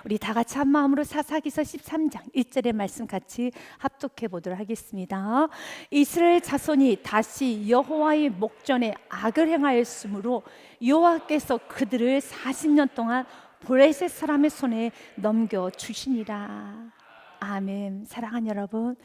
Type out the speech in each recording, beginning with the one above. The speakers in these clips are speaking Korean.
우리 다 같이 한 마음으로 사사기서 13장 1절의 말씀 같이 합독해 보도록 하겠습니다. 이스라엘 자손이 다시 여호와의 목전에 악을 행하였으므로 여호와께서 그들을 40년 동안 블레셋 사람의 손에 넘겨주시니라. 아멘. 사랑하는 여러분,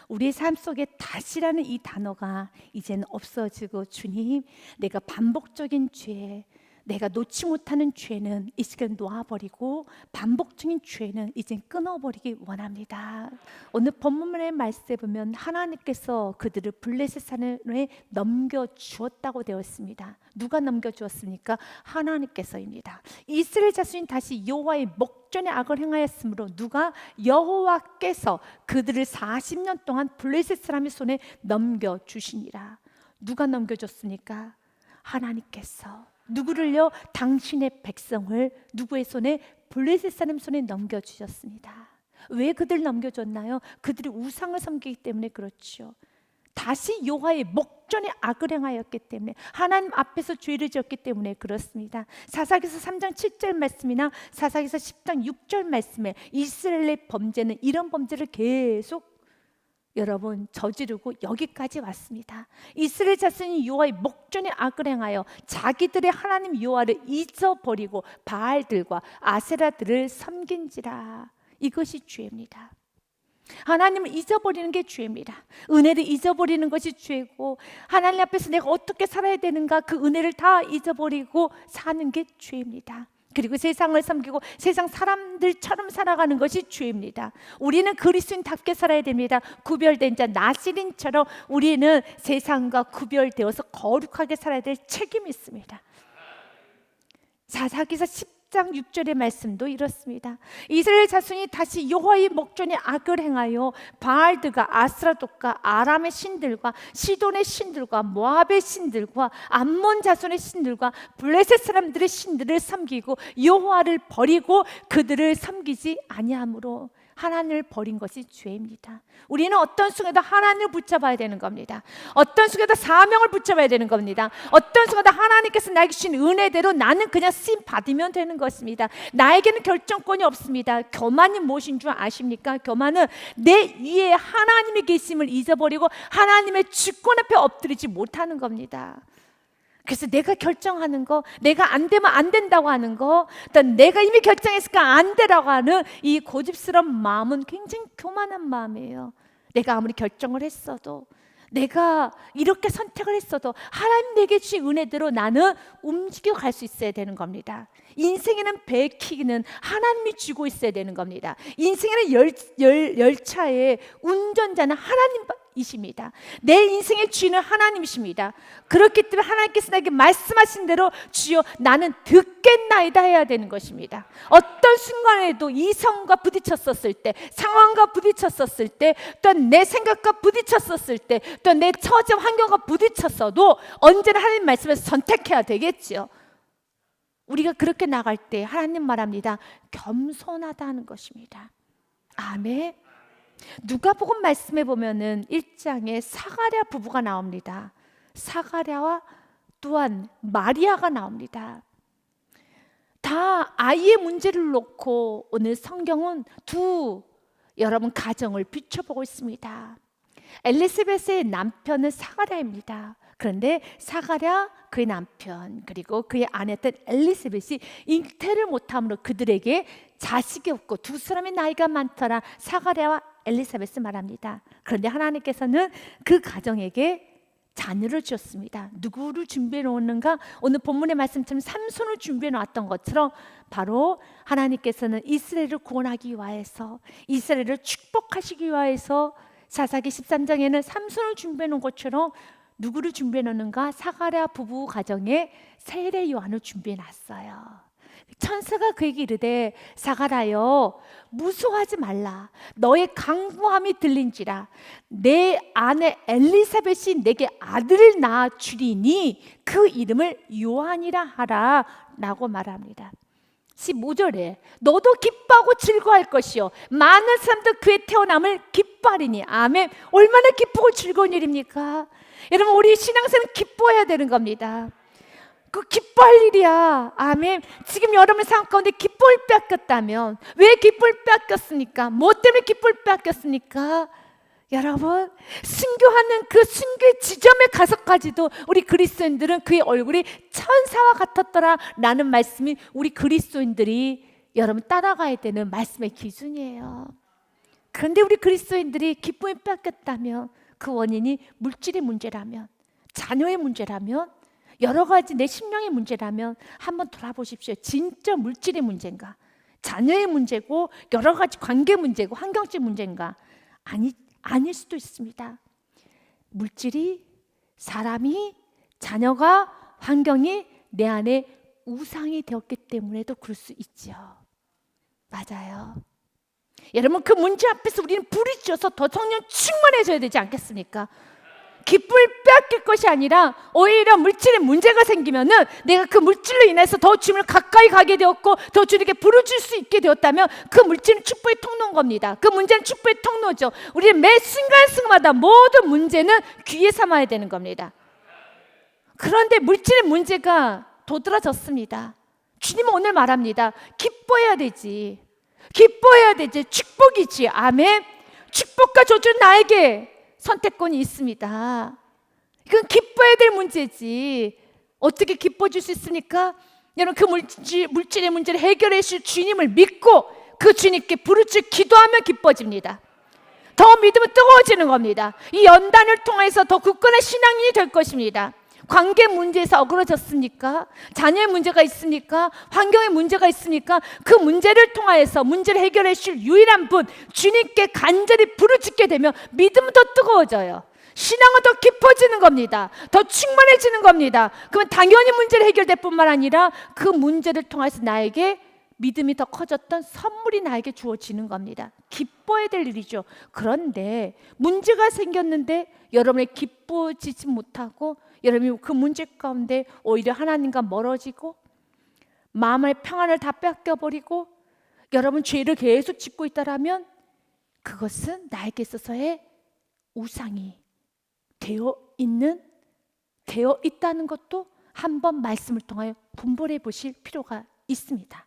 우리의 삶 속에 다시라는 이 단어가 이제는 없어지고, 주님, 내가 반복적인 죄, 내가 놓지 못하는 죄는 이 시간 놓아버리고 반복적인 죄는 이제 끊어버리기 원합니다. 오늘 본문의 말씀에 보면 하나님께서 그들을 블레셋 산에 넘겨주었다고 되어 있습니다. 누가 넘겨주었습니까? 하나님께서입니다. 이스라엘 자손이 다시 여호와의 목전에 악을 행하였으므로 누가? 여호와께서 그들을 40년 동안 블레셋 사람의 손에 넘겨주시니라. 누가 넘겨줬습니까? 하나님께서. 누구를요? 당신의 백성을 누구의 손에? 블레셋 사람 손에 넘겨주셨습니다. 왜 그들 넘겨줬나요? 그들이 우상을 섬기기 때문에 그렇죠. 다시 여호와의 목전에 악을 행하였기 때문에, 하나님 앞에서 죄를 지었기 때문에 그렇습니다. 사사기서 3장 7절 말씀이나 사사기서 10장 6절 말씀에 이스라엘의 범죄는 이런 범죄를 계속 여러분 저지르고 여기까지 왔습니다. 이스라엘 자손이 여호와의 목전에 악을 행하여 자기들의 하나님 여호와를 잊어버리고 바알들과 아세라들을 섬긴지라. 이것이 죄입니다. 하나님을 잊어버리는 게 죄입니다. 은혜를 잊어버리는 것이 죄고, 하나님 앞에서 내가 어떻게 살아야 되는가, 그 은혜를 다 잊어버리고 사는 게 죄입니다. 그리고 세상을 섬기고 세상 사람들처럼 살아가는 것이 죄입니다. 우리는 그리스도인답게 살아야 됩니다. 구별된 자 나시린처럼 우리는 세상과 구별되어서 거룩하게 살아야 될 책임이 있습니다. 사사기서 10장 6절의 말씀도 이렇습니다. 이스라엘 자손이 다시 여호와의 목전에 악을 행하여 바알들과 아스라돗과 아람의 신들과 시돈의 신들과 모압의 신들과 암몬 자손의 신들과 블레셋 사람들의 신들을 섬기고 여호와를 버리고 그들을 섬기지 아니하므로, 하나님을 버린 것이 죄입니다. 우리는 어떤 순간에도 하나님을 붙잡아야 되는 겁니다. 어떤 순간에도 사명을 붙잡아야 되는 겁니다. 어떤 순간에도 하나님께서 나에게 주신 은혜대로 나는 그냥 쓰임 받으면 되는 것입니다. 나에게는 결정권이 없습니다. 교만이 무엇인 줄 아십니까? 교만은 내 위에 하나님의 계심을 잊어버리고 하나님의 주권 앞에 엎드리지 못하는 겁니다. 그래서 내가 결정하는 거, 내가 안 되면 안 된다고 하는 거, 또 내가 이미 결정했으니까 안 되라고 하는 이 고집스러운 마음은 굉장히 교만한 마음이에요. 내가 아무리 결정을 했어도, 내가 이렇게 선택을 했어도 하나님 내게 주신 은혜대로 나는 움직여 갈 수 있어야 되는 겁니다. 인생에는 배키는 하나님이 쥐고 있어야 되는 겁니다. 인생에는 열차의 운전자는 하나님이십니다. 내 인생의 주인은 하나님이십니다. 그렇기 때문에 하나님께서 나에게 말씀하신 대로 주여 나는 듣겠나이다 해야 되는 것입니다. 어떤 순간에도 이성과 부딪혔었을 때, 상황과 부딪혔었을 때, 또 내 생각과 부딪혔었을 때, 또 내 처지 환경과 부딪혔어도 언제나 하나님 말씀에서 선택해야 되겠지요. 우리가 그렇게 나갈 때 하나님 말합니다. 겸손하다는 것입니다. 아멘. 누가복음 말씀에 보면은 1장에 사가랴 부부가 나옵니다. 사가랴와 또한 마리아가 나옵니다. 다 아이의 문제를 놓고 오늘 성경은 여러분 가정을 비춰보고 있습니다. 엘리사벳의 남편은 사가랴입니다. 그런데 사가랴, 그의 남편, 그리고 그의 아내였던 엘리사벳이 잉태를 못함으로 그들에게 자식이 없고 두 사람의 나이가 많더라. 사가랴와 엘리사벳을 말합니다. 그런데 하나님께서는 그 가정에게 자녀를 주었습니다. 누구를 준비해 놓는가? 오늘 본문의 말씀처럼 삼손을 준비해 놓았던 것처럼 바로 하나님께서는 이스라엘을 구원하기 위하여서, 이스라엘을 축복하시기 위하여서 사사기 13장에는 삼손을 준비해 놓은 것처럼 누구를 준비해 놓는가? 사가랴 부부 가정에 세례 요한을 준비해 놨어요. 천사가 그에게 이르되 사가랴여 무서워하지 말라. 너의 강구함이 들린지라. 내 아내 엘리사벳이 내게 아들을 낳아 주리니 그 이름을 요한이라 하라 라고 말합니다. 15절에 너도 기뻐하고 즐거워할 것이요 많은 사람도 그의 태어남을 기뻐하리니. 아멘. 얼마나 기쁘고 즐거운 일입니까? 여러분, 우리 신앙생활은 기뻐해야 되는 겁니다. 그 기뻐할 일이야. 아멘. 지금 여러분의 삶 가운데 기쁨을 빼앗겼다면, 왜 기쁨을 빼앗겼습니까? 뭐 때문에 기쁨을 빼앗겼습니까? 여러분, 순교하는 그 순교의 지점에 가서까지도 우리 그리스도인들은 그의 얼굴이 천사와 같았더라 라는 말씀이 우리 그리스도인들이 여러분 따라가야 되는 말씀의 기준이에요. 그런데 우리 그리스도인들이 기쁨을 빼앗겼다면, 그 원인이 물질의 문제라면, 자녀의 문제라면, 여러 가지 내 심령의 문제라면 한번 돌아보십시오. 진짜 물질의 문제인가? 자녀의 문제고 여러 가지 관계 문제고 환경적 문제인가? 아닐 수도 있습니다. 물질이, 사람이, 자녀가, 환경이 내 안에 우상이 되었기 때문에도 그럴 수 있죠. 맞아요. 여러분, 그 문제 앞에서 우리는 불이 쪄서 더 성령 충만해져야 되지 않겠습니까? 기쁨을 빼앗길 것이 아니라 오히려 물질에 문제가 생기면은 내가 그 물질로 인해서 더 주님을 가까이 가게 되었고 더 주님께 부르줄 수 있게 되었다면 그 물질은 축복의 통로인 겁니다. 그 문제는 축복의 통로죠. 우리는 매 순간순간마다 모든 문제는 귀에 삼아야 되는 겁니다. 그런데 물질의 문제가 도드라졌습니다. 주님은 오늘 말합니다. 기뻐해야 되지. 기뻐해야 되지. 축복이지. 아멘. 축복과 저주는 나에게 선택권이 있습니다. 이건 기뻐해야 될 문제지. 어떻게 기뻐질 수 있습니까? 여러분, 그 물질의 문제를 해결해 주실 주님을 믿고 그 주님께 부르짖 기도하면 기뻐집니다. 더 믿으면 뜨거워지는 겁니다. 이 연단을 통해서 더 굳건한 신앙인이 될 것입니다. 관계 문제에서 어그러졌습니까? 자녀의 문제가 있습니까? 환경의 문제가 있습니까? 그 문제를 통하여서 문제를 해결해 주실 유일한 분 주님께 간절히 부르짖게 되면 믿음은 더 뜨거워져요. 신앙은 더 깊어지는 겁니다. 더 충만해지는 겁니다. 그러면 당연히 문제를 해결될 뿐만 아니라 그 문제를 통해서 나에게 믿음이 더 커졌던 선물이 나에게 주어지는 겁니다. 기뻐해야 될 일이죠. 그런데 문제가 생겼는데 여러분이 기뻐지지 못하고 여러분이 그 문제 가운데 오히려 하나님과 멀어지고 마음의 평안을 다 뺏겨버리고 여러분 죄를 계속 짓고 있다라면 그것은 나에게 있어서의 우상이 되어 있다는 것도 한번 말씀을 통하여 분별해 보실 필요가 있습니다.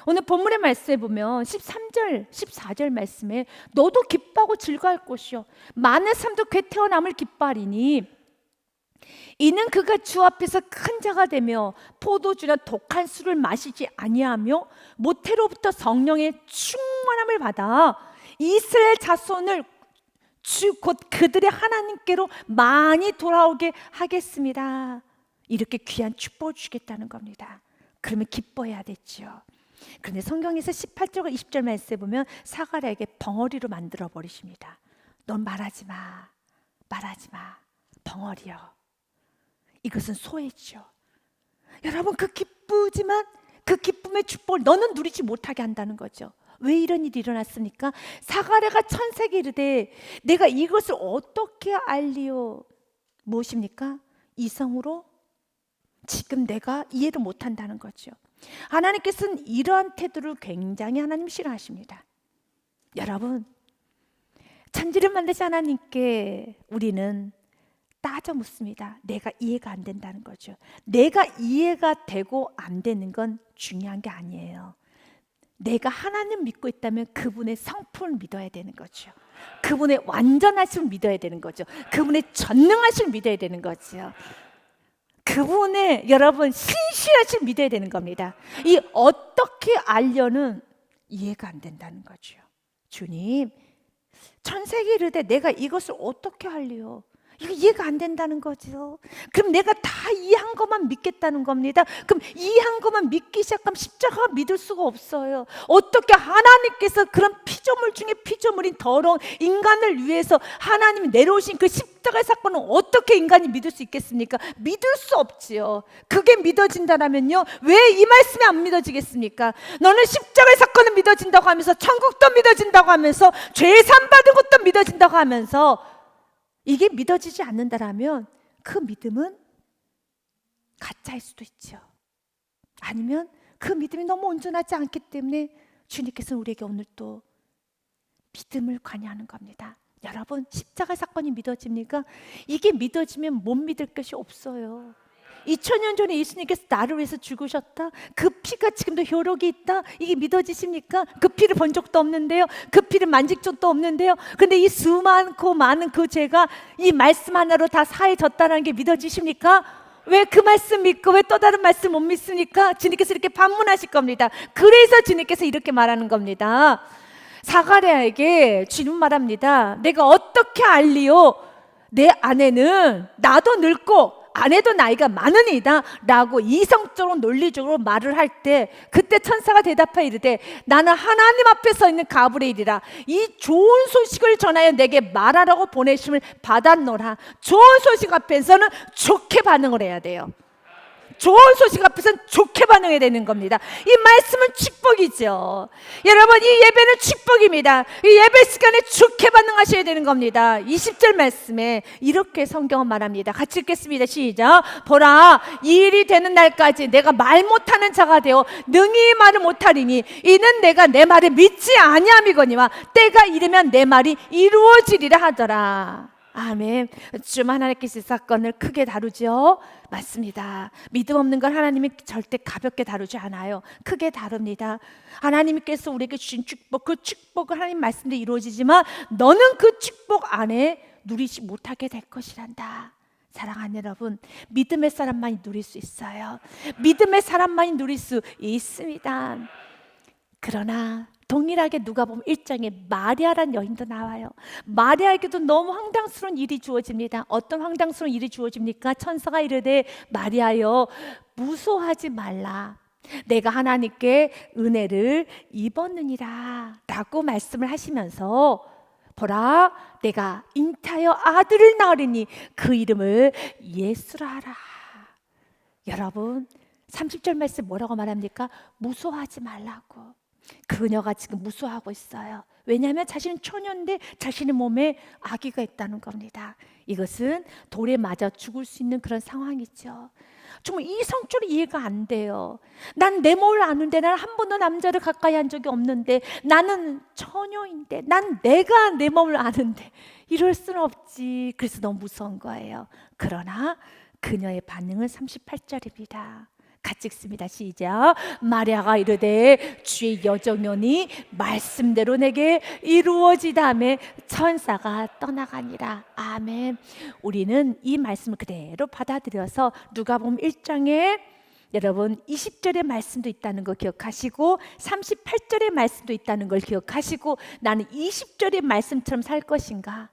오늘 본문의 말씀에 보면 13절, 14절 말씀에 너도 기뻐하고 즐거워할 것이요 많은 사람도 괴 태어남을 기뻐하리니 이는 그가 주 앞에서 큰 자가 되며 포도주나 독한 술을 마시지 아니하며 모태로부터 성령의 충만함을 받아 이스라엘 자손을 주 곧 그들의 하나님께로 많이 돌아오게 하겠습니다. 이렇게 귀한 축복을 주겠다는 겁니다. 그러면 기뻐해야 되죠. 그런데 성경에서 18절과 20절 말씀에 보면 사가랴에게 벙어리로 만들어 버리십니다. 넌 말하지 마. 벙어리요. 이것은 소외죠. 여러분, 그 기쁘지만 그 기쁨의 축복을 너는 누리지 못하게 한다는 거죠. 왜 이런 일이 일어났습니까? 사가랴가 천사에게 이르되 내가 이것을 어떻게 알리오? 무엇입니까? 이성으로 지금 내가 이해를 못한다는 거죠. 하나님께서는 이러한 태도를 굉장히 하나님 싫어하십니다. 여러분, 천지를 만드신 하나님께 우리는 따져 묻습니다. 내가 이해가 안 된다는 거죠. 내가 이해가 되고 안 되는 건 중요한 게 아니에요. 내가 하나님 믿고 있다면 그분의 성품을 믿어야 되는 거죠. 그분의 완전하심을 믿어야 되는 거죠. 그분의 전능하심을 믿어야 되는 거죠. 그분의 여러분 신실하심을 믿어야 되는 겁니다. 이 어떻게 알려는 이해가 안 된다는 거죠. 주님, 천세기 이르되 내가 이것을 어떻게 할리요? 이거 이해가 안 된다는 거죠. 그럼 내가 다 이해한 것만 믿겠다는 겁니다. 그럼 이해한 것만 믿기 시작하면 십자가가 믿을 수가 없어요. 어떻게 하나님께서 그런 피조물 중에 피조물인 더러운 인간을 위해서 하나님이 내려오신 그 십자가의 사건을 어떻게 인간이 믿을 수 있겠습니까? 믿을 수 없지요. 그게 믿어진다면요, 왜 이 말씀이 안 믿어지겠습니까? 너는 십자가의 사건을 믿어진다고 하면서 천국도 믿어진다고 하면서 죄 산 받은 것도 믿어진다고 하면서 이게 믿어지지 않는다라면 그 믿음은 가짜일 수도 있죠. 아니면 그 믿음이 너무 온전하지 않기 때문에 주님께서는 우리에게 오늘 또 믿음을 관여하는 겁니다. 여러분, 십자가 사건이 믿어집니까? 이게 믿어지면 못 믿을 것이 없어요. 2000년 전에 예수님께서 나를 위해서 죽으셨다. 그 피가 지금도 효력이 있다. 이게 믿어지십니까? 그 피를 본 적도 없는데요. 그 피를 만질 적도 없는데요. 근데 이 수많고 많은 그 죄가 이 말씀 하나로 다 사해졌다는 게 믿어지십니까? 왜 그 말씀 믿고 왜 또 다른 말씀 못 믿습니까? 주님께서 이렇게 반문하실 겁니다. 그래서 주님께서 이렇게 말하는 겁니다. 사가랴에게 주님 말합니다. 내가 어떻게 알리요? 내 아내는 나도 늙고 아내도 나이가 많으니이다 라고 이성적으로 논리적으로 말을 할 때, 그때 천사가 대답하여 이르되 나는 하나님 앞에 서 있는 가브리엘이라. 이 좋은 소식을 전하여 내게 말하라고 보내심을 받았노라. 좋은 소식 앞에서는 좋게 반응을 해야 돼요. 좋은 소식 앞에서는 좋게 반응해야 되는 겁니다. 이 말씀은 축복이죠. 여러분, 이 예배는 축복입니다. 이 예배 시간에 좋게 반응하셔야 되는 겁니다. 20절 말씀에 이렇게 성경은 말합니다. 같이 읽겠습니다. 시작. 보라, 이 일이 되는 날까지 내가 말 못하는 자가 되어 능히 말을 못하리니 이는 내가 내 말을 믿지 아니함이거니와 때가 이르면 내 말이 이루어지리라 하더라. 아멘. 좀 하나님께서 이 사건을 크게 다루죠. 맞습니다. 믿음 없는 걸 하나님이 절대 가볍게 다루지 않아요. 크게 다룹니다. 하나님께서 우리에게 주신 축복, 그 축복은 하나님 말씀대로 이루어지지만 너는 그 축복 안에 누리지 못하게 될 것이란다. 사랑하는 여러분, 믿음의 사람만이 누릴 수 있어요. 믿음의 사람만이 누릴 수 있습니다. 그러나 동일하게 누가복음 1장에 마리아란 여인도 나와요. 마리아에게도 너무 황당스러운 일이 주어집니다. 어떤 황당스러운 일이 주어집니까? 천사가 이르되 마리아여, 무소하지 말라. 내가 하나님께 은혜를 입었느니라 라고 말씀을 하시면서, 보라, 내가 잉타하여 아들을 낳으리니 그 이름을 예수라 하라. 여러분, 30절 말씀 뭐라고 말합니까? 무소하지 말라고. 그녀가 지금 무수하고 있어요. 왜냐하면 자신은 처녀인데 자신의 몸에 아기가 있다는 겁니다. 이것은 돌에 맞아 죽을 수 있는 그런 상황이죠. 정말 이성적으로 이해가 안 돼요. 난 내 몸을 아는데, 난 한 번도 남자를 가까이 한 적이 없는데, 나는 처녀인데, 난 내가 내 몸을 아는데 이럴 수는 없지. 그래서 너무 무서운 거예요. 그러나 그녀의 반응은 38절입니다. 같이 읽습니다. 시작. 마리아가 이르되 주의 여정년이 말씀대로 내게 이루어지다며 천사가 떠나가니라. 아멘. 우리는 이 말씀을 그대로 받아들여서 누가복음 1장에 여러분 20절의 말씀도 있다는 거 기억하시고 38절의 말씀도 있다는 걸 기억하시고, 나는 20절의 말씀처럼 살 것인가?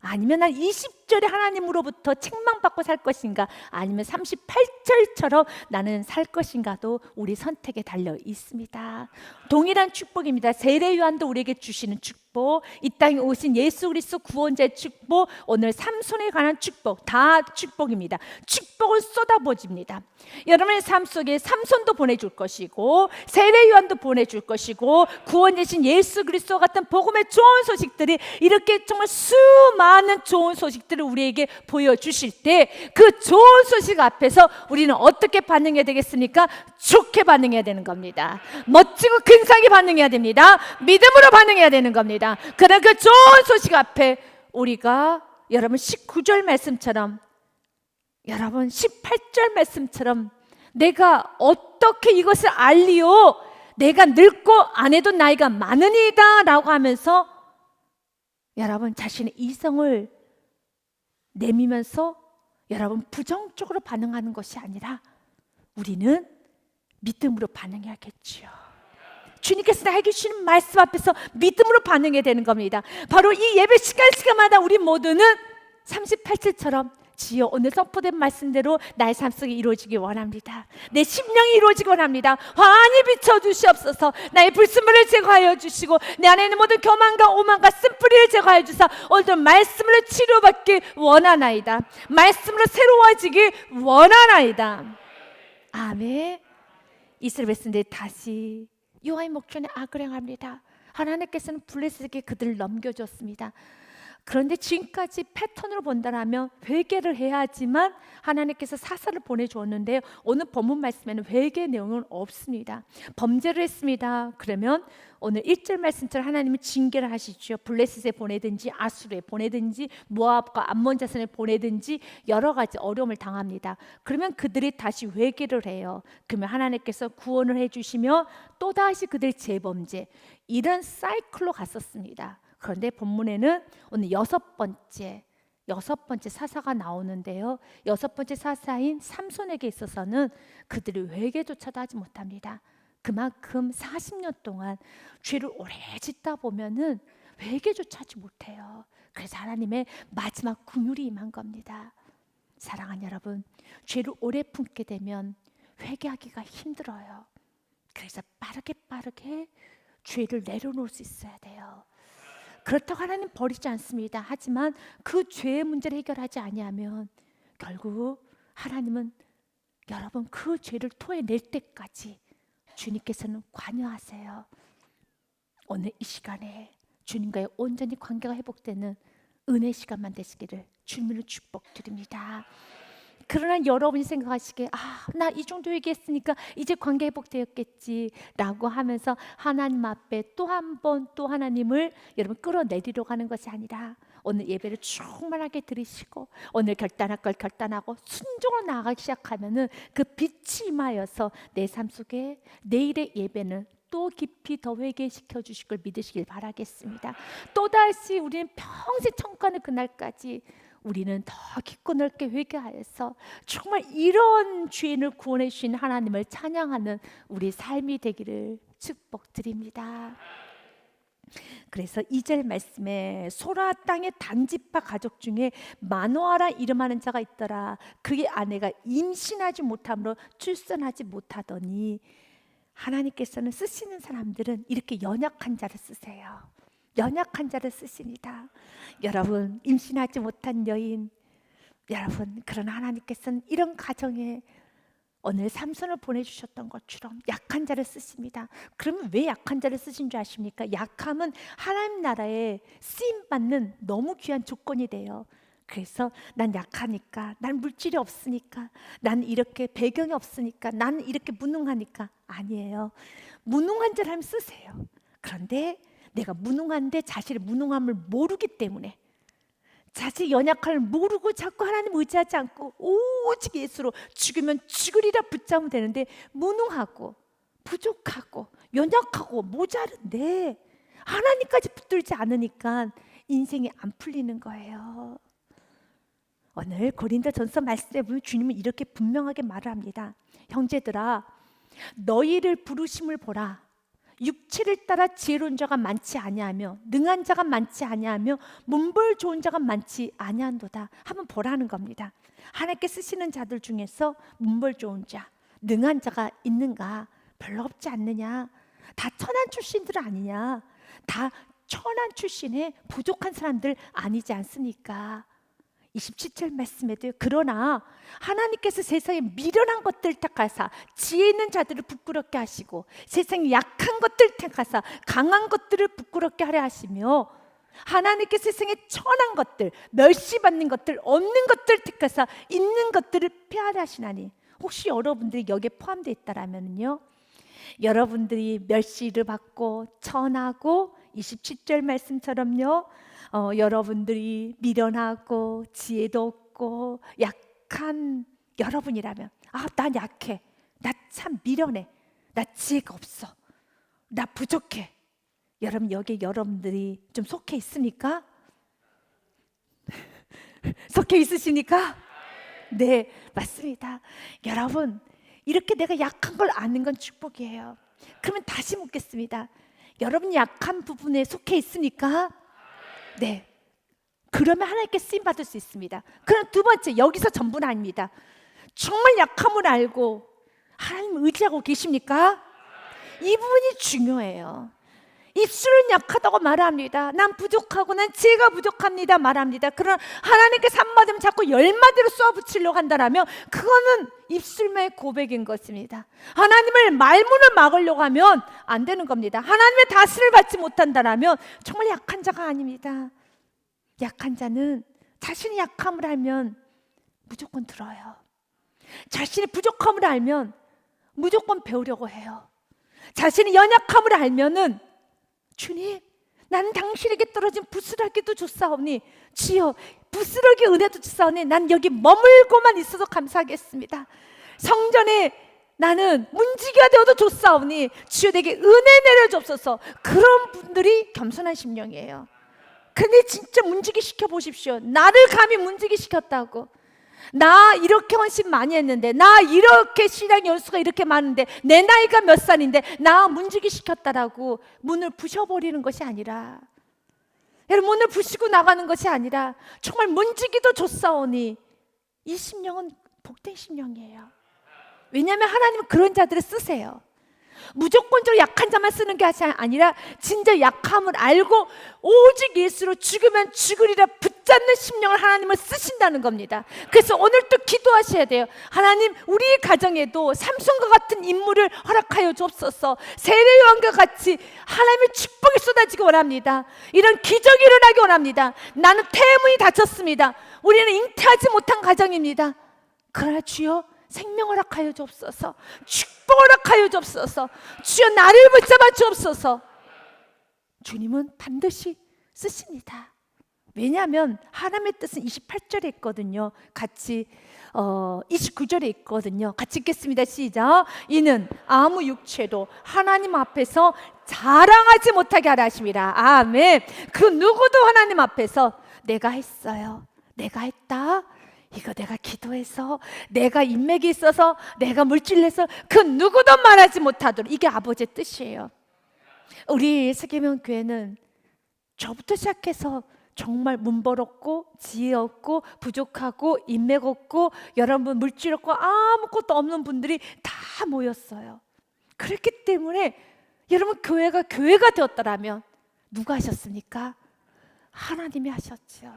아니면 난 20절에 하나님으로부터 책망받고 살 것인가? 아니면 38절처럼 나는 살 것인가도 우리 선택에 달려 있습니다. 동일한 축복입니다. 세례 요한도 우리에게 주시는 축복, 이 땅에 오신 예수 그리스도 구원자의 축복, 오늘 삼손에 관한 축복, 다 축복입니다. 축복을 쏟아부어집니다. 여러분의 삶 속에 삼손도 보내줄 것이고 세례 요한도 보내줄 것이고 구원자신 예수 그리스도 같은 복음의 좋은 소식들이 이렇게 정말 수많은 좋은 소식들을 우리에게 보여주실 때 그 좋은 소식 앞에서 우리는 어떻게 반응해야 되겠습니까? 좋게 반응해야 되는 겁니다. 멋지고 근사하게 반응해야 됩니다. 믿음으로 반응해야 되는 겁니다. 그러나 그 좋은 소식 앞에 우리가 여러분 19절 말씀처럼, 여러분 18절 말씀처럼 내가 어떻게 이것을 알리요? 내가 늙고 아내도 나이가 많으니이다 라고 하면서 여러분 자신의 이성을 내미면서 여러분 부정적으로 반응하는 것이 아니라 우리는 믿음으로 반응해야겠죠. 주님께서 나에게 주시는 말씀 앞에서 믿음으로 반응해야 되는 겁니다. 바로 이 예배 시간마다 우리 모두는 38절처럼 지어 오늘 선포된 말씀대로 나의 삶 속에 이루어지기 원합니다. 내 심령이 이루어지기 원합니다. 환히 비춰주시옵소서. 나의 불순물을 제거하여 주시고 내 안에 있는 모든 교만과 오만과 쓴뿌리를 제거하여 주사 오늘도 말씀으로 치료받기 원하나이다. 말씀으로 새로워지기 원하나이다. 아멘. 이스라엘 백성들이 다시 여호와의 목전에 악을 행합니다. 하나님께서는 블레셋에게 그들을 넘겨줬습니다. 그런데 지금까지 패턴으로 본다면 회개를 해야지만 하나님께서 사사를 보내주었는데요, 오늘 본문 말씀에는 회개 내용은 없습니다. 범죄를 했습니다. 그러면 오늘 1절 말씀처럼 하나님은 징계를 하시죠. 블레셋에 보내든지 아수르에 보내든지 모압과 암몬 자손에 보내든지 여러 가지 어려움을 당합니다. 그러면 그들이 다시 회개를 해요. 그러면 하나님께서 구원을 해주시며 또다시 그들의 재범죄, 이런 사이클로 갔었습니다. 그런데 본문에는 오늘 여섯 번째 사사가 나오는데요, 여섯 번째 사사인 삼손에게 있어서는 그들이 회개조차도 하지 못합니다. 그만큼 40년 동안 죄를 오래 짓다 보면은 회개조차 하지 못해요. 그래서 하나님의 마지막 긍휼이 임한 겁니다. 사랑하는 여러분, 죄를 오래 품게 되면 회개하기가 힘들어요. 그래서 빠르게 죄를 내려놓을 수 있어야 돼요. 그렇다고 하나님 버리지 않습니다. 하지만 그 죄의 문제를 해결하지 아니하면 결국 하나님은 여러분 그 죄를 토해낼 때까지 주님께서는 관여하세요. 오늘 이 시간에 주님과의 온전히 관계가 회복되는 은혜 시간만 되시기를 주님으로 축복드립니다. 그러나 여러분이 생각하시기에 나 이 정도 얘기했으니까 이제 관계 회복되었겠지 라고 하면서 하나님 앞에 또 한 번 또 하나님을 여러분 끌어내리려고 하는 것이 아니라 오늘 예배를 충만하게 드리시고 오늘 결단할 걸 결단하고 순종으로 나아가기 시작하면은 그 빛이 임하여서 내 삶 속에 내일의 예배는 또 깊이 더 회개시켜 주실 걸 믿으시길 바라겠습니다. 또다시 우리는 평생 청구하는 그날까지 우리는 더 깊고 넓게 회개하여서 정말 이런 죄인을 구원해 주신 하나님을 찬양하는 우리 삶이 되기를 축복드립니다. 그래서 2절 말씀에 소라 땅의 단지파 가족 중에 마노아라 이름하는 자가 있더라. 그의 아내가 임신하지 못함으로 출산하지 못하더니, 하나님께서는 쓰시는 사람들은 이렇게 연약한 자를 쓰세요. 연약한 자를 쓰십니다. 여러분, 임신하지 못한 여인, 여러분, 그러나 하나님께서는 이런 가정에 오늘 삼손을 보내주셨던 것처럼 약한 자를 쓰십니다. 그러면 왜 약한 자를 쓰신 줄 아십니까? 약함은 하나님 나라에 쓰임받는 너무 귀한 조건이 돼요. 그래서 난 약하니까, 난 물질이 없으니까, 난 이렇게 배경이 없으니까, 난 이렇게 무능하니까. 아니에요. 무능한 자를 하면 쓰세요. 그런데 내가 무능한데 자신의 무능함을 모르기 때문에, 자신의 연약함을 모르고 자꾸 하나님 의지하지 않고 오직 예수로 죽으면 죽으리라 붙잡으면 되는데, 무능하고 부족하고 연약하고 모자른데 하나님까지 붙들지 않으니까 인생이 안 풀리는 거예요. 오늘 고린도전서 말씀에 보면 주님은 이렇게 분명하게 말을 합니다. 형제들아, 너희를 부르심을 보라. 육체를 따라 지혜로운 자가 많지 아니하며 능한 자가 많지 아니하며 문벌 좋은 자가 많지 아니한도다. 한번 보라는 겁니다. 하나님께 쓰시는 자들 중에서 문벌 좋은 자, 능한 자가 있는가? 별로 없지 않느냐? 다 천한 출신들 아니냐? 다 천한 출신의 부족한 사람들 아니지 않습니까? 27절 말씀에도요, 그러나 하나님께서 세상에 미련한 것들 택하사 지혜 있는 자들을 부끄럽게 하시고 세상에 약한 것들 택하사 강한 것들을 부끄럽게 하려 하시며, 하나님께서 세상에 천한 것들, 멸시받는 것들, 없는 것들 택하사 있는 것들을 폐하려 하시나니, 혹시 여러분들이 여기에 포함되어 있다라면요, 여러분들이 멸시를 받고 천하고 27절 말씀처럼요, 여러분들이 미련하고 지혜도 없고 약한 여러분이라면, 난 약해, 나 참 미련해, 나 지혜가 없어, 나 부족해. 여러분, 여기에 여러분들이 좀 속해 있습니까? 속해 있으십니까? 네, 맞습니다. 여러분, 이렇게 내가 약한 걸 아는 건 축복이에요. 그러면 다시 묻겠습니다. 여러분 약한 부분에 속해 있습니까? 네. 그러면 하나님께 쓰임 받을 수 있습니다. 그럼 두 번째, 여기서 전부는 아닙니다. 정말 약함을 알고 하나님 의지하고 계십니까? 이 부분이 중요해요. 입술은 약하다고 말합니다. 난 부족하고 난 지혜가 부족합니다 말합니다. 그러나 하나님께서 한마디면 자꾸 10마디로 쏘아붙이려고 한다면 그거는 입술만의 고백인 것입니다. 하나님을 말문을 막으려고 하면 안 되는 겁니다. 하나님의 다스를 받지 못한다면 정말 약한 자가 아닙니다. 약한 자는 자신의 약함을 알면 무조건 들어요. 자신의 부족함을 알면 무조건 배우려고 해요. 자신의 연약함을 알면은 주님, 나는 당신에게 떨어진 부스러기도 줬사오니 주여 부스러기 은혜도 줬사오니 난 여기 머물고만 있어서 감사하겠습니다. 성전에 나는 문지기가 되어도 줬사오니 주여 내게 은혜 내려주옵소서. 그런 분들이 겸손한 심령이에요. 근데 진짜 문지기 시켜보십시오. 나를 감히 문지기 시켰다고. 나 이렇게 헌신 많이 했는데, 나 이렇게 신앙 연수가 이렇게 많은데, 내 나이가 몇 살인데 나 문지기 시켰다라고 문을 부셔버리는 것이 아니라, 여러분 문을 부시고 나가는 것이 아니라 정말 문지기도 줬사오니 이 심령은 복된 심령이에요. 왜냐하면 하나님은 그런 자들을 쓰세요. 무조건적으로 약한 자만 쓰는 게 아니라 진짜 약함을 알고 오직 예수로 죽으면 죽으리라 붙잡는 심령을 하나님은 쓰신다는 겁니다. 그래서 오늘 또 기도하셔야 돼요. 하나님, 우리의 가정에도 삼손과 같은 인물을 허락하여 주옵소서. 세례요한과 같이 하나님의 축복이 쏟아지기 원합니다. 이런 기적이 일어나기 원합니다. 나는 태문이 닫혔습니다. 우리는 잉태하지 못한 가정입니다. 그러나 주여 생명 허락하여 주옵소서. 축복 허락하여 주옵소서. 주여 나를 붙잡아 주옵소서. 주님은 반드시 쓰십니다. 왜냐하면 하나님의 뜻은 28절에 있거든요. 같이 29절에 있거든요. 같이 읽겠습니다. 시작. 이는 아무 육체도 하나님 앞에서 자랑하지 못하게 하라 하십니다. 아멘. 그 누구도 하나님 앞에서 내가 했어요, 내가 했다, 이거 내가 기도해서, 내가 인맥이 있어서, 내가 물질내서 그 누구도 말하지 못하도록, 이게 아버지의 뜻이에요. 우리 세계명교회는 저부터 시작해서 정말 문벌 없고 지혜 없고 부족하고 인맥 없고 여러분 물질 없고 아무것도 없는 분들이 다 모였어요. 그렇기 때문에 여러분 교회가 되었더라면 누가 하셨습니까? 하나님이 하셨죠.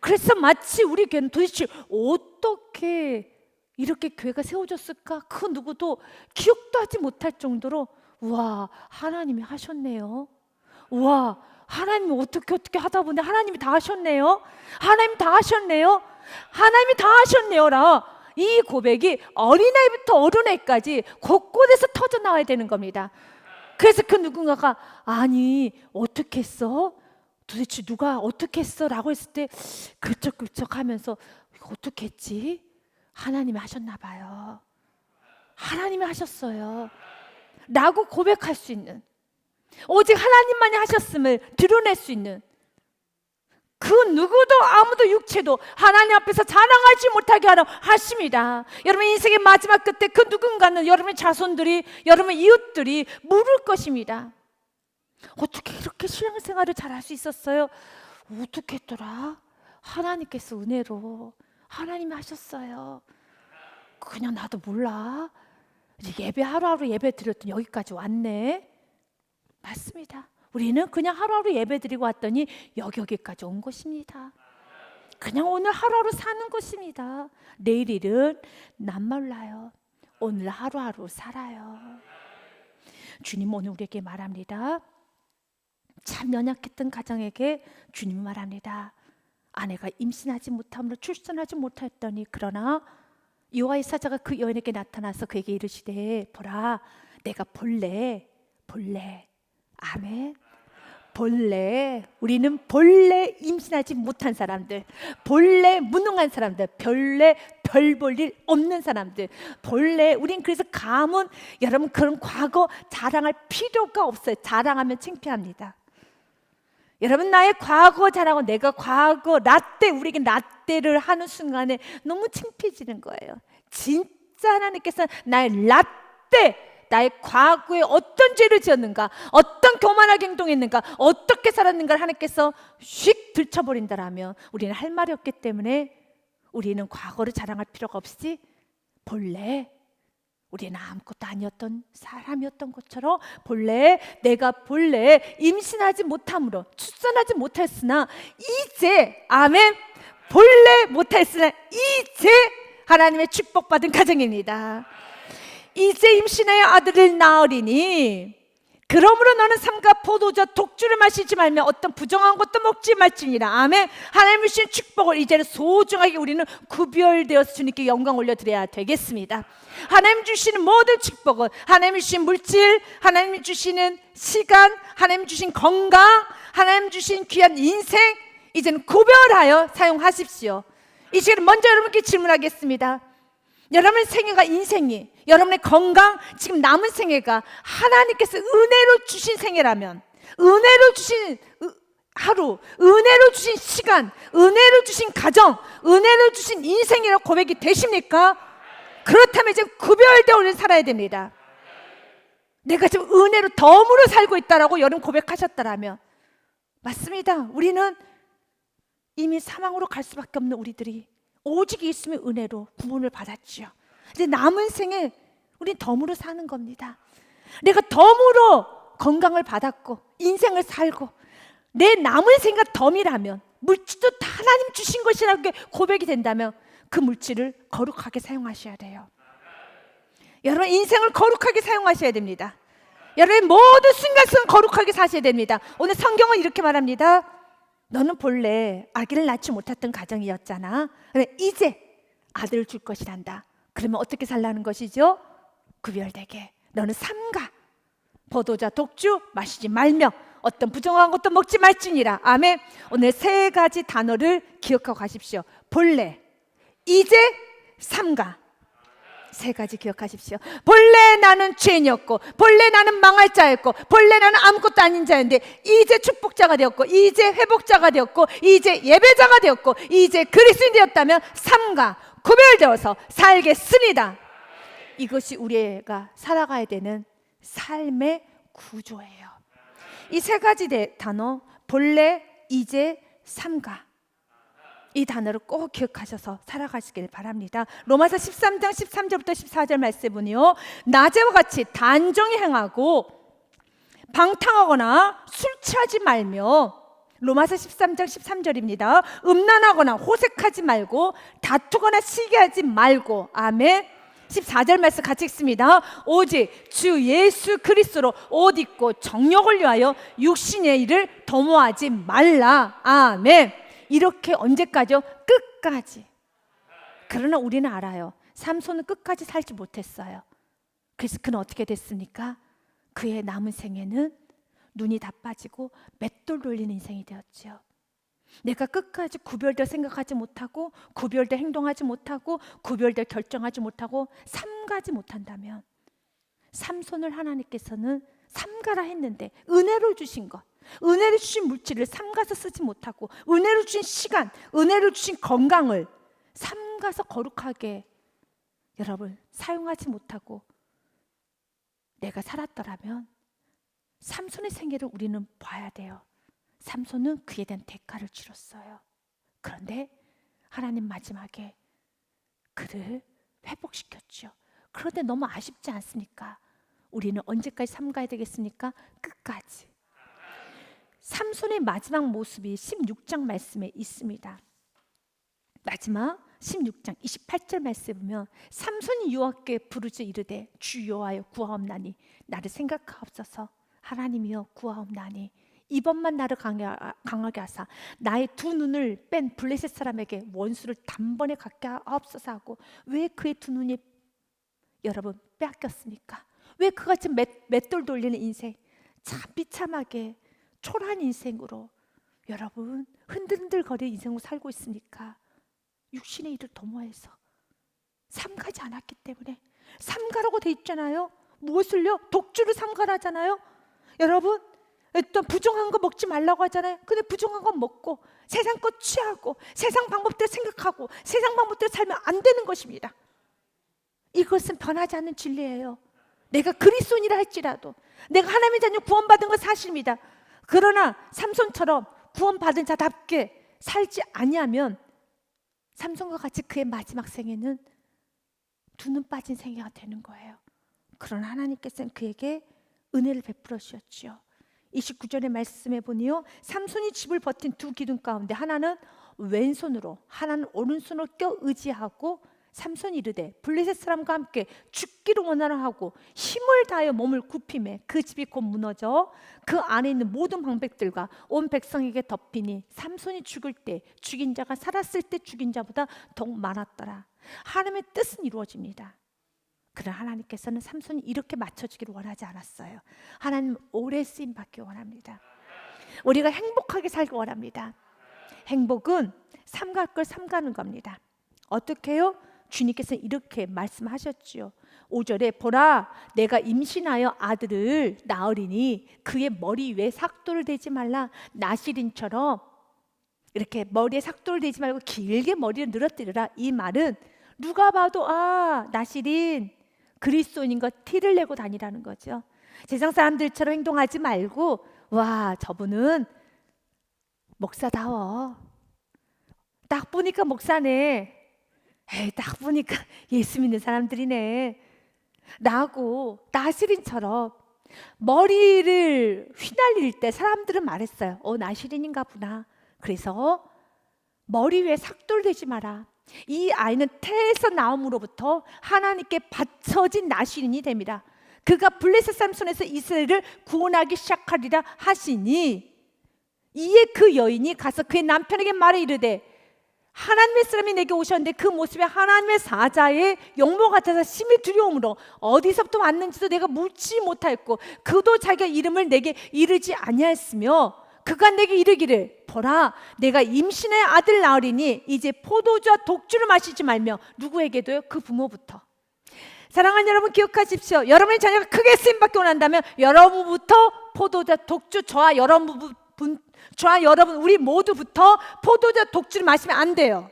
그래서 마치 우리 교회는 도대체 어떻게 이렇게 교회가 세워졌을까? 그 누구도 기억도 하지 못할 정도로 우와, 하나님이 하셨네요. 우와, 하나님이 어떻게 하다 보니 하나님이 다 하셨네요. 하나님 다 하셨네요. 하나님이 다 하셨네요라 이 고백이 어린아이부터 어른아이까지 곳곳에서 터져나와야 되는 겁니다. 그래서 그 누군가가 아니 어떻게 했어? 도대체 누가 어떻게 했어? 라고 했을 때 글쩍글쩍 하면서 이거 어떻게 했지? 하나님이 하셨나 봐요. 하나님이 하셨어요 라고 고백할 수 있는, 오직 하나님만이 하셨음을 드러낼 수 있는, 그 누구도 아무도 육체도 하나님 앞에서 자랑하지 못하게 하라 하십니다. 여러분 인생의 마지막 끝에 그 누군가는 여러분의 자손들이, 여러분의 이웃들이 물을 것입니다. 어떻게 이렇게 신앙생활을 잘할 수 있었어요? 어떻게 했더라? 하나님께서 은혜로 하나님이 하셨어요. 그냥 나도 몰라. 예배 하루하루 예배 드렸더니 여기까지 왔네. 맞습니다. 우리는 그냥 하루하루 예배 드리고 왔더니 여기까지 온 것입니다. 그냥 오늘 하루하루 사는 것입니다. 내일 일은 난 몰라요. 오늘 하루하루 살아요. 주님 오늘 우리에게 말합니다. 참 연약했던 가정에게 주님이 말합니다. 아내가 임신하지 못함으로 출산하지 못했더니 그러나 여호와의 사자가 그 여인에게 나타나서 그에게 이르시되 보라, 내가 본래 아멘. 우리는 본래 임신하지 못한 사람들, 본래 무능한 사람들, 본래 별 볼 일 없는 사람들, 본래 우린 그래서 가문, 여러분 그런 과거 자랑할 필요가 없어요. 자랑하면 창피합니다. 여러분 나의 과거 자랑하고 내가 과거 라떼, 우리에게 라떼를 하는 순간에 너무 창피해지는 거예요. 진짜 하나님께서 나의 라떼, 나의 과거에 어떤 죄를 지었는가, 어떤 교만하게 행동했는가, 어떻게 살았는가를 하나님께서 휙 들춰버린다라면 우리는 할 말이 없기 때문에 우리는 과거를 자랑할 필요가 없이 본래 우리는 아무것도 아니었던 사람이었던 것처럼 내가 본래 임신하지 못함으로 출산하지 못했으나 이제 아멘, 본래 못했으나 이제 하나님의 축복받은 가정입니다. 이제 임신하여 아들을 낳으리니 그러므로 너는 삼가 포도주 독주를 마시지 말며 어떤 부정한 것도 먹지 말지니라. 아멘. 하나님이 주신 축복을 이제는 소중하게 우리는 구별되어서 주님께 영광 올려드려야 되겠습니다. 하나님 주시는 모든 축복은, 하나님 주신 물질, 하나님 주시는 시간, 하나님 주신 건강, 하나님 주신 귀한 인생, 이제는 구별하여 사용하십시오. 이 시간에 먼저 여러분께 질문하겠습니다. 여러분의 생애가, 인생이, 여러분의 건강, 지금 남은 생애가 하나님께서 은혜로 주신 생애라면, 은혜로 주신 하루, 은혜로 주신 시간, 은혜로 주신 가정, 은혜로 주신 인생이라고 고백이 되십니까? 그렇다면 이제 구별되어 우리는 살아야 됩니다. 내가 지금 은혜로 덤으로 살고 있다라고 여러분 고백하셨다라면, 맞습니다. 우리는 이미 사망으로 갈 수밖에 없는 우리들이 오직 예수님의 은혜로 구원을 받았지요. 이제 남은 생에 우린 덤으로 사는 겁니다. 내가 덤으로 건강을 받았고 인생을 살고 내 남은 생가 덤이라면, 물질도 다 하나님 주신 것이라고 고백이 된다면 그 물질을 거룩하게 사용하셔야 돼요. 여러분 인생을 거룩하게 사용하셔야 됩니다. 여러분의 모든 순간순간 거룩하게 사셔야 됩니다. 오늘 성경은 이렇게 말합니다. 너는 본래 아기를 낳지 못했던 가정이었잖아. 이제 아들을 줄 것이란다. 그러면 어떻게 살라는 것이죠? 구별되게 너는 삼가 포도주 독주 마시지 말며 어떤 부정한 것도 먹지 말지니라. 아멘. 오늘 세 가지 단어를 기억하고 가십시오. 본래, 이제, 삼가. 세 가지 기억하십시오. 본래 나는 죄인이었고, 본래 나는 망할 자였고, 본래 나는 아무것도 아닌 자였는데 이제 축복자가 되었고, 이제 회복자가 되었고, 이제 예배자가 되었고, 이제 그리스도인 되었다면 삼가 구별되어서 살겠습니다. 이것이 우리가 살아가야 되는 삶의 구조예요. 이 세 가지 단어, 본래, 이제, 삼가, 이 단어를 꼭 기억하셔서 살아가시길 바랍니다. 로마서 13장 13절부터 14절 말씀에 보니요, 낮에와 같이 단정히 행하고 방탕하거나 술 취하지 말며, 로마서 13장 13절입니다. 음란하거나 호색하지 말고 다투거나 시기하지 말고. 아멘. 14절 말씀 같이 읽습니다. 오직 주 예수 그리스도로 옷 입고 정욕을 위하여 육신의 일을 도모하지 말라. 아멘. 이렇게 언제까지요? 끝까지. 그러나 우리는 알아요. 삼손은 끝까지 살지 못했어요. 그래서 그는 어떻게 됐습니까? 그의 남은 생에는 눈이 다 빠지고 맷돌 돌리는 인생이 되었죠. 내가 끝까지 구별되어 생각하지 못하고, 구별되어 행동하지 못하고, 구별되어 결정하지 못하고 삼가지 못한다면, 삼손을 하나님께서는 삼가라 했는데 은혜로 주신 것, 은혜로 주신 물질을 삼가서 쓰지 못하고, 은혜로 주신 시간, 은혜로 주신 건강을 삼가서 거룩하게 여러분 사용하지 못하고 내가 살았더라면 삼손의 생애를 우리는 봐야 돼요. 삼손은 그에 대한 대가를 치렀어요. 그런데 하나님 마지막에 그를 회복시켰죠. 그런데 너무 아쉽지 않습니까? 우리는 언제까지 삼가야 되겠습니까? 끝까지. 삼손의 마지막 모습이 16장 말씀에 있습니다. 마지막 16장 28절 말씀에 보면, 삼손이 여호와께 부르짖어 이르되 주 여호와여 구하옵나니 나를 생각하옵소서. 하나님이여 구하옵나니 이번만 나를 강하게 하사 나의 두 눈을 뺀 블레셋 사람에게 원수를 단번에 갖게 하옵소서 하고, 왜 그의 두 눈이 여러분 빼앗겼습니까? 왜 그같이 맷돌 돌리는 인생, 참 비참하게 초라한 인생으로 여러분 흔들흔들거리는 인생으로 살고 있습니까? 육신의 일을 도모해서 삼가지 않았기 때문에. 삼가라고 돼 있잖아요. 무엇을요? 독주를 삼가라잖아요. 여러분 어떤 부정한 거 먹지 말라고 하잖아요. 근데 부정한 거 먹고 세상 거 취하고 세상 방법대로 생각하고 세상 방법대로 살면 안 되는 것입니다. 이것은 변하지 않는 진리예요. 내가 그리스도인이라 할지라도, 내가 하나님의 자녀 구원받은 건 사실입니다. 그러나 삼손처럼 구원받은 자답게 살지 아니하면 삼손과 같이 그의 마지막 생에는 두 눈 빠진 생애가 되는 거예요. 그러나 하나님께서는 그에게 은혜를 베풀어 주셨죠. 29절의 말씀에 보니요, 삼손이 집을 버틴 두 기둥 가운데 하나는 왼손으로, 하나는 오른손으로 껴 의지하고 삼손이 이르되 블레셋 사람과 함께 죽기를 원하라 하고 힘을 다하여 몸을 굽히매 그 집이 곧 무너져 그 안에 있는 모든 방백들과 온 백성에게 덮이니 삼손이 죽을 때 죽인 자가 살았을 때 죽인 자보다 더욱 많았더라. 하나님의 뜻은 이루어집니다. 그러나 하나님께서는 삼손이 이렇게 맞춰주기를 원하지 않았어요. 하나님 오래 쓰임 받기 원합니다. 우리가 행복하게 살기 원합니다. 행복은 삼갈 걸 삼가는 겁니다. 어떻게 해요? 주님께서 이렇게 말씀하셨지요. 5절에 보라 내가 임신하여 아들을 낳으리니 그의 머리 위에 삭도를 대지 말라. 나시린처럼 이렇게 머리에 삭도를 대지 말고 길게 머리를 늘어뜨리라. 이 말은 누가 봐도 나시린 그리스도인인 것 티를 내고 다니라는 거죠. 세상 사람들처럼 행동하지 말고 와 저분은 목사다워. 딱 보니까 목사네. 에이, 딱 보니까 예수 믿는 사람들이네. 나하고 나시린처럼 머리를 휘날릴 때 사람들은 말했어요. 나시린인가 보다. 그래서 머리 위에 삭도를 대지 마라. 이 아이는 태에서 나옴으로부터 하나님께 바쳐진 나시린이 됩니다. 그가 블레셋 사람 손에서 이스라엘을 구원하기 시작하리라 하시니 이에 그 여인이 가서 그의 남편에게 말해 이르되 하나님의 사람이 내게 오셨는데 그 모습이 하나님의 사자의 용모 같아서 심히 두려움으로 어디서부터 왔는지도 내가 묻지 못하였고 그도 자기가 이름을 내게 이르지 아니하였으며 그가 내게 이르기를 보라 내가 임신의 아들 낳으리니 이제 포도주와 독주를 마시지 말며 누구에게도요? 그 부모부터. 사랑하는 여러분 기억하십시오. 여러분의 자녀가 크게 쓰임받기 원한다면 여러분부터 포도주와 독주 저와 여러분 우리 모두부터 포도주와 독주를 마시면 안 돼요.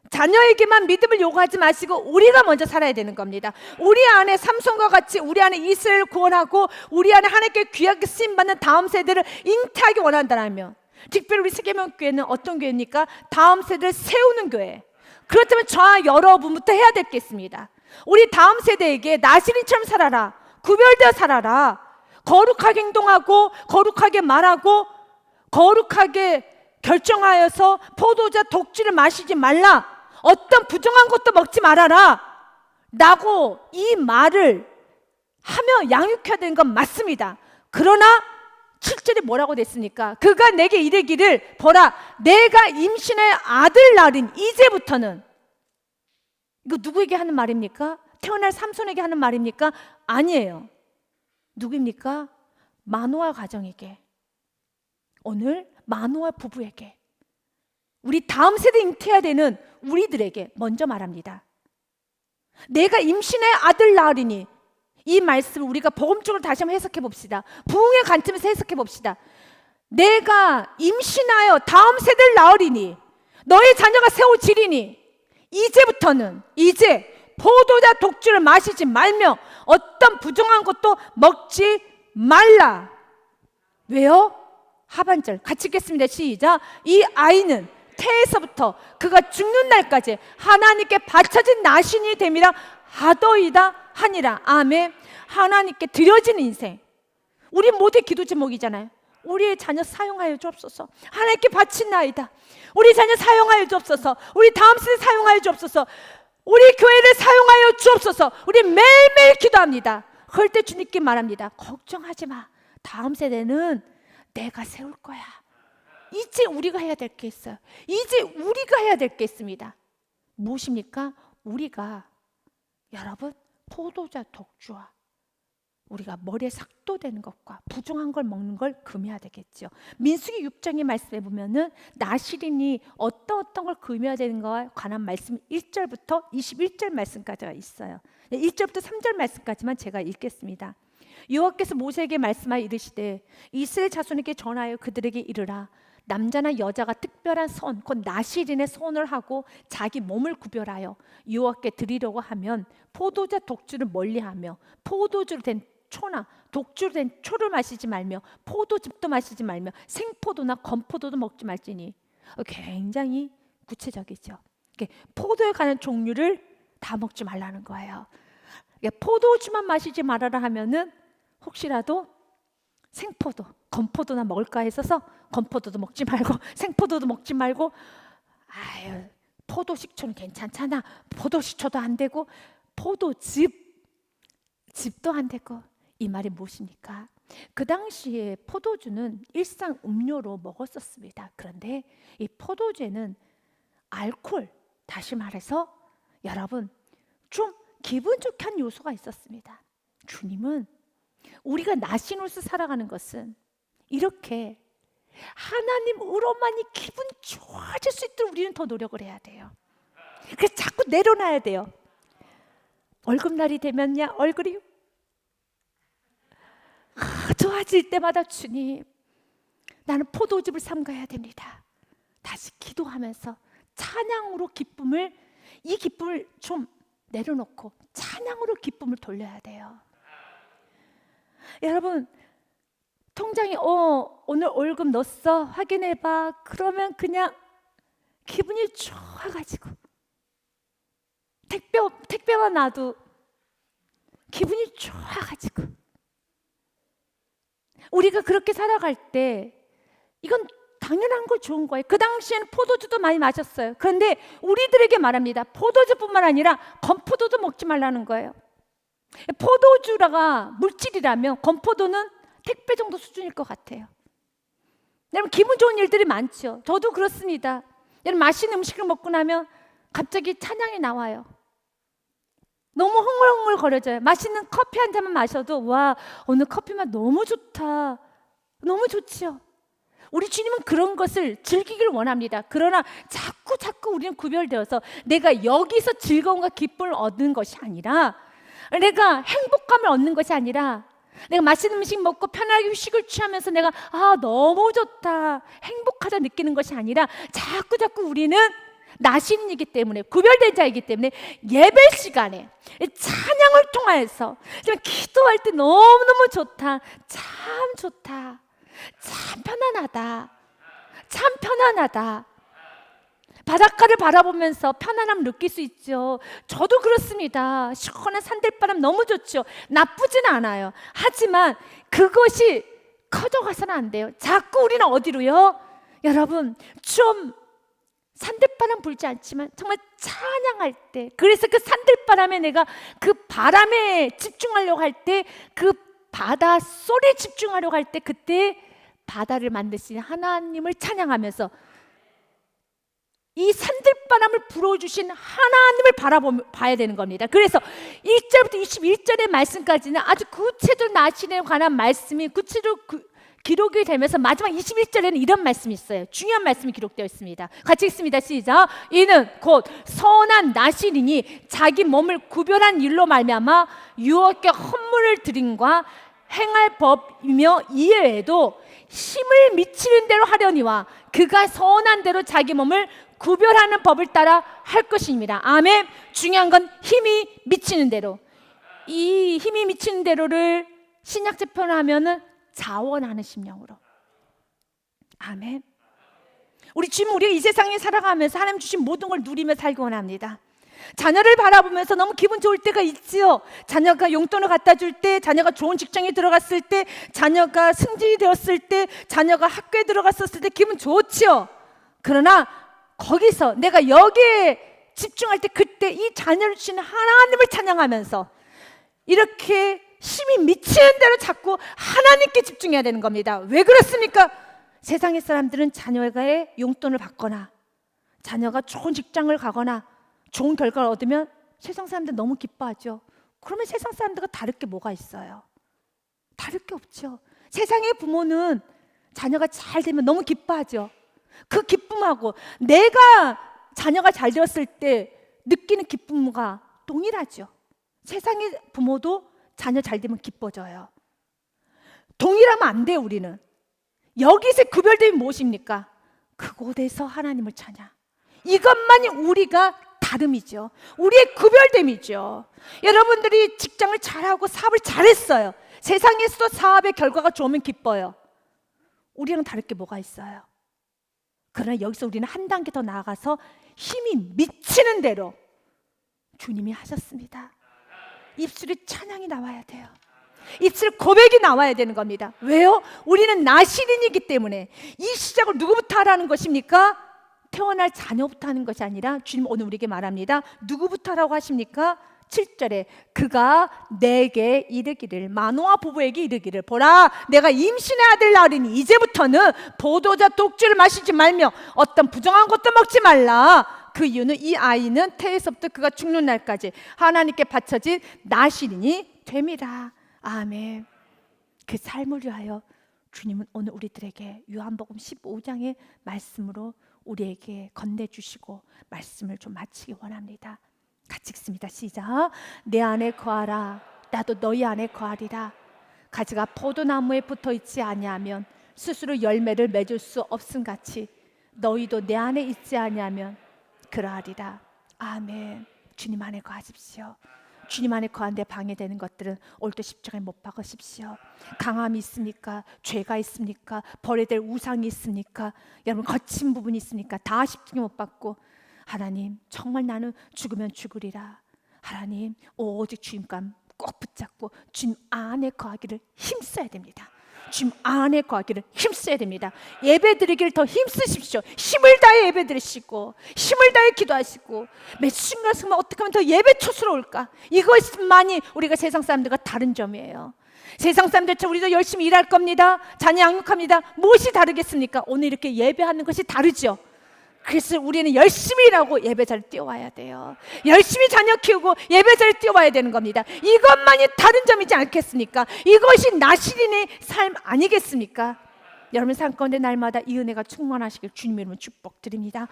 자녀에게만 믿음을 요구하지 마시고 우리가 먼저 살아야 되는 겁니다. 우리 안에 삼손과 같이 우리 안에 이스라엘을 구원하고 우리 안에 하나님께 귀하게 쓰임받는 다음 세대를 잉태하기 원한다면 특별히 우리 세계명교회는 어떤 교회입니까? 다음 세대를 세우는 교회. 그렇다면 저와 여러분부터 해야 될 게 있습니다. 우리 다음 세대에게 나시린처럼 살아라. 구별되어 살아라. 거룩하게 행동하고 거룩하게 말하고 거룩하게 결정하여서 포도주와 독주를 마시지 말라. 어떤 부정한 것도 먹지 말아라 라고 이 말을 하며 양육해야 되는 건 맞습니다. 그러나 7절에 뭐라고 됐습니까? 그가 내게 이르기를 보라 내가 임신의 아들 낳으린 이제부터는. 이거 누구에게 하는 말입니까? 태어날 삼손에게 하는 말입니까? 아니에요. 누구입니까? 마노아 가정에게, 오늘 마노아 부부에게, 우리 다음 세대 잉태해야 되는 우리들에게 먼저 말합니다. 내가 임신의 아들 낳으리니. 이 말씀을 우리가 복음적으로 다시 한번 해석해 봅시다. 부흥의 관점에서 해석해 봅시다. 내가 임신하여 다음 세대를 낳으리니 너의 자녀가 세워지리니 이제부터는 이제 포도주와 독주를 마시지 말며 어떤 부정한 것도 먹지 말라. 왜요? 하반절 같이 읽겠습니다. 시작. 이 아이는 태에서부터 그가 죽는 날까지 하나님께 바쳐진 나신이 됨이라 하더이다 하니라. 아멘. 하나님께 드려진 인생. 우리 모두의 기도 제목이잖아요. 우리의 자녀 사용하여 주옵소서. 하나님께 바친 나이다. 우리 자녀 사용하여 주옵소서. 우리 다음 세대 사용하여 주옵소서. 우리 교회를 사용하여 주옵소서. 우리 매일매일 기도합니다. 그럴 때 주님께 말합니다. 걱정하지 마. 다음 세대는 내가 세울 거야. 이제 우리가 해야 될 게 있어요. 이제 우리가 해야 될 게 있습니다. 무엇입니까? 우리가 여러분 포도주와 독주와 우리가 머리에 삭도되는 것과 부정한 걸 먹는 걸 금해야 되겠죠. 민수기 6장의 말씀에 보면은 나시린이 어떤 걸 금해야 되는 거에 관한 말씀 1절부터 21절 말씀까지가 있어요. 1절부터 3절 말씀까지만 제가 읽겠습니다. 여호와께서 모세에게 말씀하여 이르시되 이스라엘 자손에게 전하여 그들에게 이르라. 남자나 여자가 특별한 선, 곧 나시린의 선을 하고 자기 몸을 구별하여 여호와께 드리려고 하면 포도주와 독주를 멀리하며 포도주로 된 초나 독주로 된 초를 마시지 말며 포도즙도 마시지 말며 생포도나 건포도도 먹지 말지니. 굉장히 구체적이죠. 포도에 관한 종류를 다 먹지 말라는 거예요. 포도주만 마시지 말아라 하면은 혹시라도 생포도, 건포도나 먹을까 했어서 건포도도 먹지 말고 생포도도 먹지 말고 포도식초는 괜찮잖아. 포도식초도 안 되고 집도 안 되고. 이 말이 무엇입니까? 그 당시에 포도주는 일상 음료로 먹었었습니다. 그런데 이 포도주에는 알코올, 다시 말해서 여러분 좀 기분 좋게 한 요소가 있었습니다. 주님은 우리가 나신으로서 살아가는 것은 이렇게 하나님으로만이 기분 좋아질 수 있도록 우리는 더 노력을 해야 돼요. 그래서 자꾸 내려놔야 돼요. 월급날이 되면야 얼굴이 좋아질 때마다 주님, 나는 포도즙을 삼가야 됩니다. 다시 기도하면서 찬양으로 이 기쁨을 좀 내려놓고 찬양으로 기쁨을 돌려야 돼요. 여러분, 통장에 오늘 월급 넣었어? 확인해봐. 그러면 그냥 기분이 좋아가지고 택배만 놔도 기분이 좋아가지고 우리가 그렇게 살아갈 때 이건 당연한 거 좋은 거예요. 그 당시에는 포도주도 많이 마셨어요. 그런데 우리들에게 말합니다. 포도주뿐만 아니라 건포도도 먹지 말라는 거예요. 포도주가 물질이라면 건포도는 택배 정도 수준일 것 같아요. 여러분, 기분 좋은 일들이 많죠. 저도 그렇습니다. 여러분, 맛있는 음식을 먹고 나면 갑자기 찬양이 나와요. 너무 흥얼흥얼 거려져요. 맛있는 커피 한 잔만 마셔도 와, 오늘 커피 맛 너무 좋다. 너무 좋지요. 우리 주님은 그런 것을 즐기기를 원합니다. 그러나 자꾸 우리는 구별되어서 내가 여기서 즐거움과 기쁨을 얻는 것이 아니라, 내가 행복감을 얻는 것이 아니라, 내가 맛있는 음식 먹고 편하게 휴식을 취하면서 내가 너무 좋다, 행복하다 느끼는 것이 아니라 자꾸 우리는 나신이기 때문에, 구별된 자이기 때문에 예배 시간에 찬양을 통하여서 기도할 때 너무너무 좋다, 참 좋다, 참 편안하다, 참 편안하다. 바닷가를 바라보면서 편안함을 느낄 수 있죠. 저도 그렇습니다. 시원한 산들바람 너무 좋죠. 나쁘진 않아요. 하지만 그것이 커져가서는 안 돼요. 자꾸 우리는 어디로요? 여러분, 좀 산들바람 불지 않지만 정말 찬양할 때, 그래서 그 산들바람에 내가 그 바람에 집중하려고 할 때, 그 바다 소리에 집중하려고 할 때, 그때 바다를 만드신 하나님을 찬양하면서 이 산들바람을 불어주신 하나님을 바라봐야 되는 겁니다. 그래서 1절부터 21절의 말씀까지는 아주 구체적으로 나신에 관한 말씀이 구체적으로 기록이 되면서 마지막 21절에는 이런 말씀이 있어요. 중요한 말씀이 기록되어 있습니다. 같이 읽습니다. 시작. 이는 곧 선한 나신이니 자기 몸을 구별한 일로 말미암아 유혹의 헌물을 드림과 행할 법이며 이외에도 힘을 미치는 대로 하려니와 그가 선한 대로 자기 몸을 구별하는 법을 따라 할 것입니다. 아멘. 중요한 건 힘이 미치는 대로. 이 힘이 미치는 대로를 신약제 표현하면은 자원하는 심령으로. 아멘. 우리 주님, 우리가 이 세상에 살아가면서 하나님 주신 모든 걸 누리며 살기 원합니다. 자녀를 바라보면서 너무 기분 좋을 때가 있지요. 자녀가 용돈을 갖다 줄 때, 자녀가 좋은 직장에 들어갔을 때, 자녀가 승진이 되었을 때, 자녀가 학교에 들어갔었을 때 기분 좋지요. 그러나 거기서 내가 여기에 집중할 때, 그때 이 자녀를 주시는 하나님을 찬양하면서 이렇게 힘이 미치는 대로 자꾸 하나님께 집중해야 되는 겁니다. 왜 그렇습니까? 세상의 사람들은 자녀의 용돈을 받거나 자녀가 좋은 직장을 가거나 좋은 결과를 얻으면 세상 사람들 너무 기뻐하죠. 그러면 세상 사람들과 다를 게 뭐가 있어요? 다를 게 없죠. 세상의 부모는 자녀가 잘 되면 너무 기뻐하죠. 그 기쁨하고 내가 자녀가 잘 되었을 때 느끼는 기쁨과 동일하죠. 세상의 부모도 자녀 잘 되면 기뻐져요. 동일하면 안 돼요. 우리는 여기서 구별됨이 무엇입니까? 그곳에서 하나님을 찬양, 이것만이 우리가 다름이죠. 우리의 구별됨이죠. 여러분들이 직장을 잘하고 사업을 잘했어요. 세상에서도 사업의 결과가 좋으면 기뻐요. 우리랑 다를 게 뭐가 있어요? 그러나 여기서 우리는 한 단계 더 나아가서 힘이 미치는 대로 주님이 하셨습니다. 입술에 찬양이 나와야 돼요. 입술 고백이 나와야 되는 겁니다. 왜요? 우리는 나시린이기 때문에. 이 시작을 누구부터 하라는 것입니까? 태어날 자녀부터 하는 것이 아니라 주님 오늘 우리에게 말합니다. 누구부터 하라고 하십니까? 7절에 그가 내게 이르기를, 마노아 부부에게 이르기를, 보라 내가 임신의 아들 낳으리니 이제부터는 포도주 독주를 마시지 말며 어떤 부정한 것도 먹지 말라. 그 이유는 이 아이는 태에서부터 그가 죽는 날까지 하나님께 바쳐진 나실인이 됨이라. 아멘. 그 삶을 위하여 주님은 오늘 우리들에게 요한복음 15장의 말씀으로 우리에게 건네주시고 말씀을 좀 마치기 원합니다. 같이 읽습니다. 시작. 내 안에 거하라. 나도 너희 안에 거하리라. 가지가 포도나무에 붙어있지 아니하면 스스로 열매를 맺을 수 없음같이 너희도 내 안에 있지 아니하면 그러하리라. 아멘. 주님 안에 거하십시오. 주님 안에 거하는데 방해되는 것들은 오늘도 십자가에 못 박으십시오. 강함이 있습니까? 죄가 있습니까? 버려야 될 우상이 있습니까? 여러분 거친 부분이 있습니까? 다 십자가에 못 박고 하나님 정말 나는 죽으면 죽으리라. 하나님 오직 주님과 꼭 붙잡고 주님 안에 거하기를 힘써야 됩니다. 주님 안에 거하기를 힘써야 됩니다. 예배 드리기를 더 힘쓰십시오. 힘을 다해 예배 드리시고 힘을 다해 기도하시고 매 순간 순간 어떻게 하면 더 예배 초스러울까? 이것만이 우리가 세상 사람들과 다른 점이에요. 세상 사람들처럼 우리도 열심히 일할 겁니다. 자녀 양육합니다. 무엇이 다르겠습니까? 오늘 이렇게 예배하는 것이 다르죠. 그래서 우리는 열심히 일하고 예배자를 뛰어와야 돼요. 열심히 자녀 키우고 예배자를 뛰어와야 되는 겁니다. 이것만이 다른 점이지 않겠습니까? 이것이 나실인의 삶 아니겠습니까? 여러분 삶 가운데 날마다 이 은혜가 충만하시길 주님의 이름으로 축복드립니다.